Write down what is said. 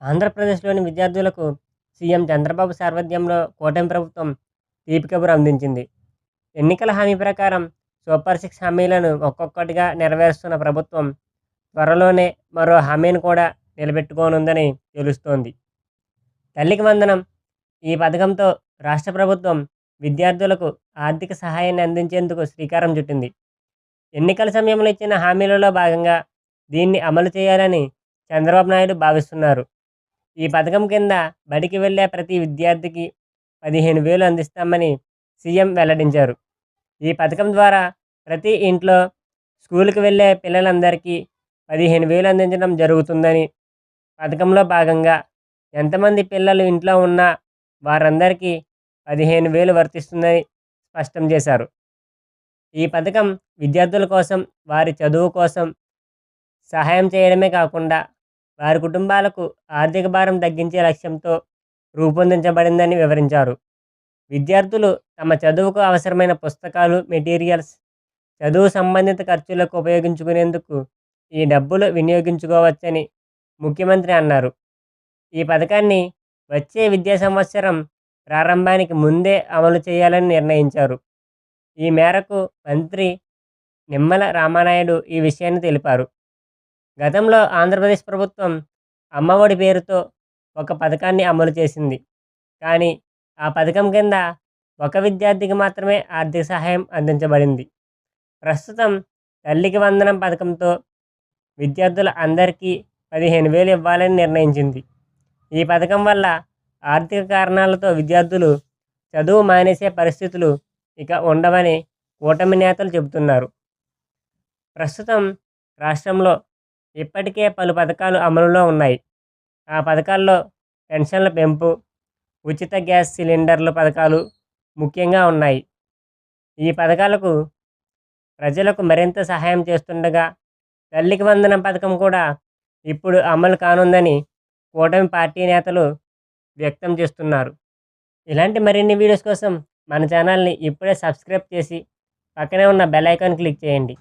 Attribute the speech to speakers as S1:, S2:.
S1: ఆంధ్రప్రదేశ్‌లోని విద్యార్థులకు సీఎం చంద్రబాబు సారథ్యంలో కూటమి ప్రభుత్వం తీపి కబురు అందించింది. ఎన్నికల హామీ ప్రకారం సూపర్ సిక్స్ హామీలను ఒక్కొక్కటిగా నెరవేరుస్తున్న ప్రభుత్వం త్వరలోనే మరో హామీని కూడా నిలబెట్టుకోనుందని తెలుస్తోంది. తల్లికి వందనం ఈ పథకంతో రాష్ట్ర ప్రభుత్వం విద్యార్థులకు ఆర్థిక సహాయాన్ని అందించేందుకు శ్రీకారం చుట్టింది. ఎన్నికల సమయంలో ఇచ్చిన హామీలలో భాగంగా దీన్ని అమలు చేయాలని చంద్రబాబు నాయుడు భావిస్తున్నారు. ఈ పథకం కింద బడికి వెళ్ళే ప్రతి విద్యార్థికి 15,000 అందిస్తామని సీఎం వెల్లడించారు. ఈ పథకం ద్వారా ప్రతి ఇంట్లో స్కూలుకి వెళ్ళే పిల్లలందరికీ 15,000 అందించడం జరుగుతుందని, పథకంలో భాగంగా ఎంతమంది పిల్లలు ఇంట్లో ఉన్నా వారందరికీ 15,000 వర్తిస్తుందని స్పష్టం చేశారు. ఈ పథకం విద్యార్థుల కోసం, వారి చదువు కోసం సహాయం చేయడమే కాకుండా వారి కుటుంబాలకు ఆర్థిక భారం తగ్గించే లక్ష్యంతో రూపొందించబడిందని వివరించారు. విద్యార్థులు తమ చదువుకు అవసరమైన పుస్తకాలు, మెటీరియల్స్, చదువు సంబంధిత ఖర్చులకు ఉపయోగించుకునేందుకు ఈ డబ్బులు వినియోగించుకోవచ్చని ముఖ్యమంత్రి అన్నారు. ఈ పథకాన్ని వచ్చే విద్యా సంవత్సరం ప్రారంభానికి ముందే అమలు చేయాలని నిర్ణయించారు. ఈ మేరకు మంత్రి నిమ్మల రామానాయుడు ఈ విషయాన్ని తెలిపారు. గతంలో ఆంధ్రప్రదేశ్ ప్రభుత్వం అమ్మఒడి పేరుతో ఒక పథకాన్ని అమలు చేసింది. కానీ ఆ పథకం కింద ఒక విద్యార్థికి మాత్రమే ఆర్థిక సహాయం అందించబడింది. ప్రస్తుతం తల్లికి వందనం పథకంతో విద్యార్థుల అందరికీ 15,000 ఇవ్వాలని నిర్ణయించింది. ఈ పథకం వల్ల ఆర్థిక కారణాలతో విద్యార్థులు చదువు మానేసే పరిస్థితులు ఇక ఉండవని కూటమి నేతలు చెబుతున్నారు. ప్రస్తుతం రాష్ట్రంలో ఇప్పటికే పలు పథకాలు అమలులో ఉన్నాయి. ఆ పథకాల్లో పెన్షన్ల పెంపు, ఉచిత గ్యాస్ సిలిండర్ల పథకాలు ముఖ్యంగా ఉన్నాయి. ఈ పథకాలకు ప్రజలకు మరింత సహాయం చేస్తుండగా తల్లికి వందనం పథకం కూడా ఇప్పుడు అమలు కానుందని కూటమి పార్టీ నేతలు వ్యక్తం చేస్తున్నారు. ఇలాంటి మరిన్ని వీడియోస్ కోసం మన ఛానల్ని ఇప్పుడే సబ్స్క్రైబ్ చేసి పక్కనే ఉన్న బెల్ ఐకాన్ క్లిక్ చేయండి.